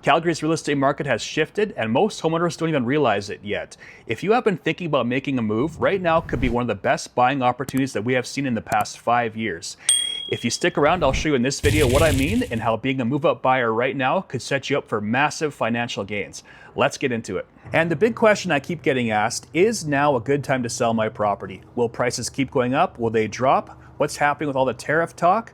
Calgary's real estate market has shifted, and most homeowners don't even realize it yet. If you have been thinking about making a move, right now could be one of the best buying opportunities that we have seen in the past 5 years. If you stick around, I'll show you in this video what I mean and how being a move-up buyer right now could set you up for massive financial gains. Let's get into it. And the big question I keep getting asked, is now a good time to sell my property? Will prices keep going up? Will they drop? What's happening with all the tariff talk?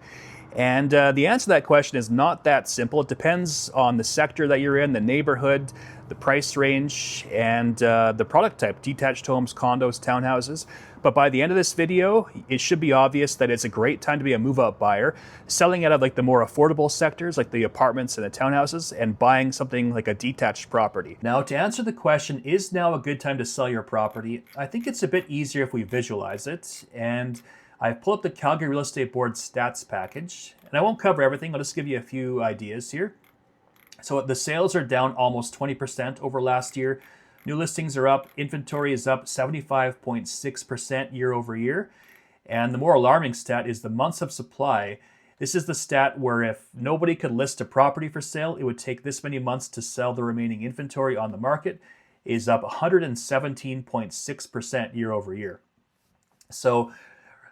And the answer to that question is not that simple. It depends on the sector that you're in, the neighborhood, the price range, and the product type, detached homes, condos, townhouses. But by the end of this video, it should be obvious that it's a great time to be a move-up buyer, selling out of like the more affordable sectors, like the apartments and the townhouses, and buying something like a detached property. Now, to answer the question, is now a good time to sell your property? I think it's a bit easier if we visualize it. And I've pulled up the Calgary Real Estate Board stats package, and I won't cover everything. I'll just give you a few ideas here. So the sales are down almost 20% over last year. New listings are up. Inventory is up 75.6% year over year. And the more alarming stat is the months of supply. This is the stat where if nobody could list a property for sale, it would take this many months to sell the remaining inventory on the market, is up 117.6% year over year. So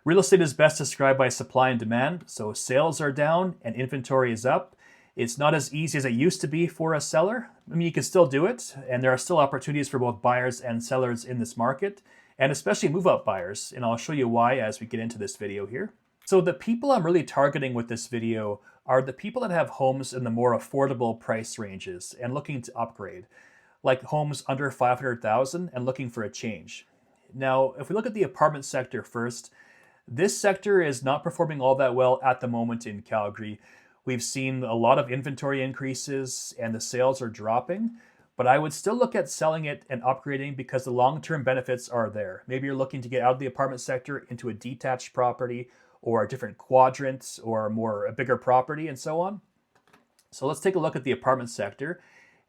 real estate is best described by supply and demand. So sales are down and inventory is up. It's not as easy as it used to be for a seller. I mean, you can still do it, and there are still opportunities for both buyers and sellers in this market, and especially move-up buyers. And I'll show you why as we get into this video here. So the people I'm really targeting with this video are the people that have homes in the more affordable price ranges and looking to upgrade, like homes under $500,000 and looking for a change. Now, if we look at the apartment sector first, this sector is not performing all that well at the moment in Calgary. We've seen a lot of inventory increases and the sales are dropping, but I would still look at selling it and upgrading because the long-term benefits are there. Maybe you're looking to get out of the apartment sector into a detached property or a different quadrant or a bigger property and so on. So let's take a look at the apartment sector.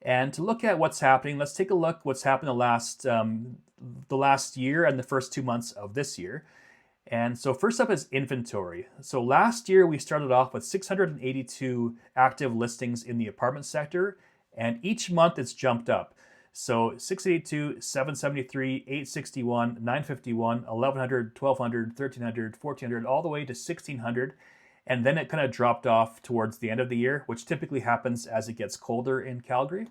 And to look at what's happening, let's take a look what's happened the last year and the first 2 months of this year. And so first up is inventory. So last year we started off with 682 active listings in the apartment sector, and each month it's jumped up. So 682, 773, 861, 951, 1100, 1200, 1300, 1400, all the way to 1600. And then it kind of dropped off towards the end of the year, which typically happens as it gets colder in Calgary.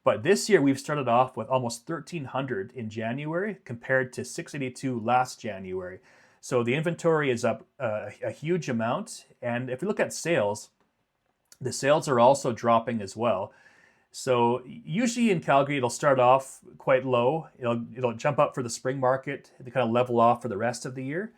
But this year we've started off with almost 1300 in January compared to 682 last January. So the inventory is up a huge amount. And if we look at sales, the sales are also dropping as well. So usually in Calgary, it'll start off quite low. It'll jump up for the spring market to kind of level off for the rest of the year.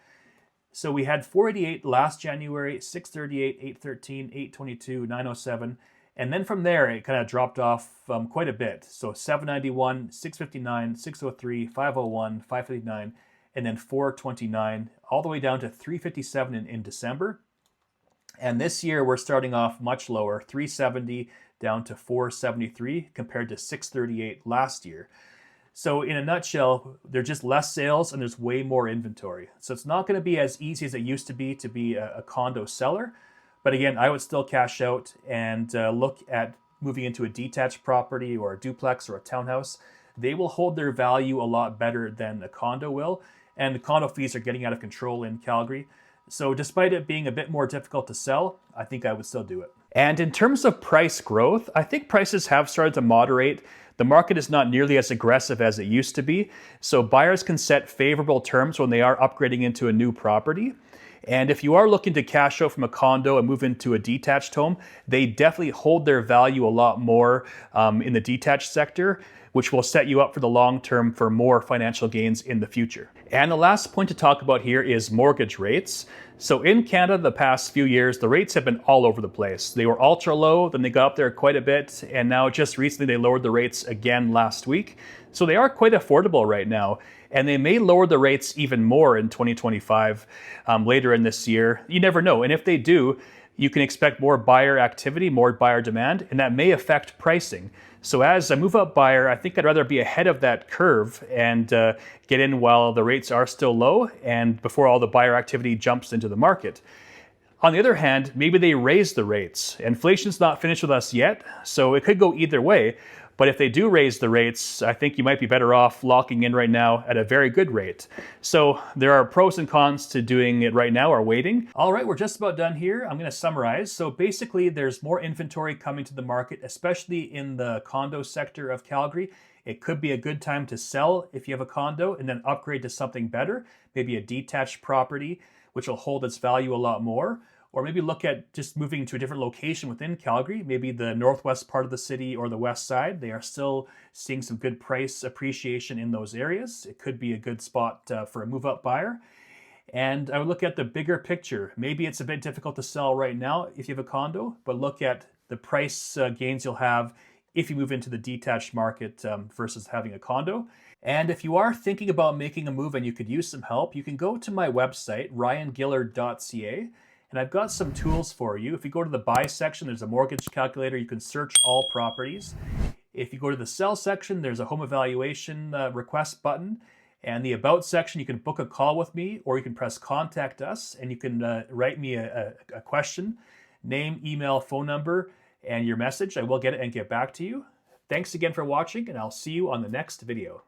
So we had 488 last January, 638, 813, 822, 907. And then from there, it kind of dropped off quite a bit. So 791, 659, 603, 501, 559, and then 429, all the way down to 357 in December. And this year, we're starting off much lower, 370 down to 473 compared to 638 last year. So in a nutshell, there's just less sales and there's way more inventory. So it's not going to be as easy as it used to be a condo seller. But again, I would still cash out and look at moving into a detached property or a duplex or a townhouse. They will hold their value a lot better than a condo will. And the condo fees are getting out of control in Calgary. So despite it being a bit more difficult to sell, I think I would still do it. And in terms of price growth, I think prices have started to moderate. The market is not nearly as aggressive as it used to be. So buyers can set favorable terms when they are upgrading into a new property. And if you are looking to cash out from a condo and move into a detached home, they definitely hold their value a lot more in the detached sector, which will set you up for the long term for more financial gains in the future. And the last point to talk about here is mortgage rates. So in Canada, the past few years, the rates have been all over the place. They were ultra low, then they got up there quite a bit, and now just recently they lowered the rates again last week. So they are quite affordable right now, and they may lower the rates even more in 2025, later in this year. You never know, and if they do, you can expect more buyer activity, more buyer demand, and that may affect pricing. So as a move-up buyer, I think I'd rather be ahead of that curve and get in while the rates are still low and before all the buyer activity jumps into the market. On the other hand, maybe they raise the rates. Inflation's not finished with us yet, so it could go either way. But if they do raise the rates, I think you might be better off locking in right now at a very good rate. So there are pros and cons to doing it right now or waiting. All right, we're just about done here. I'm going to summarize. So basically, there's more inventory coming to the market, especially in the condo sector of Calgary. It could be a good time to sell if you have a condo and then upgrade to something better, maybe a detached property, which will hold its value a lot more. Or maybe look at just moving to a different location within Calgary, maybe the northwest part of the city or the west side. They are still seeing some good price appreciation in those areas. It could be a good spot for a move-up buyer. And I would look at the bigger picture. Maybe it's a bit difficult to sell right now if you have a condo, but look at the price gains you'll have if you move into the detached market versus having a condo. And if you are thinking about making a move and you could use some help, you can go to my website, ryangillard.ca. And I've got some tools for you. If you go to the buy section, there's a mortgage calculator. You can search all properties. If you go to the sell section, there's a home evaluation request button. And the about section, you can book a call with me, or you can press contact us and you can write me a question, name, email, phone number, and your message. I will get it and get back to you. Thanks again for watching, and I'll see you on the next video.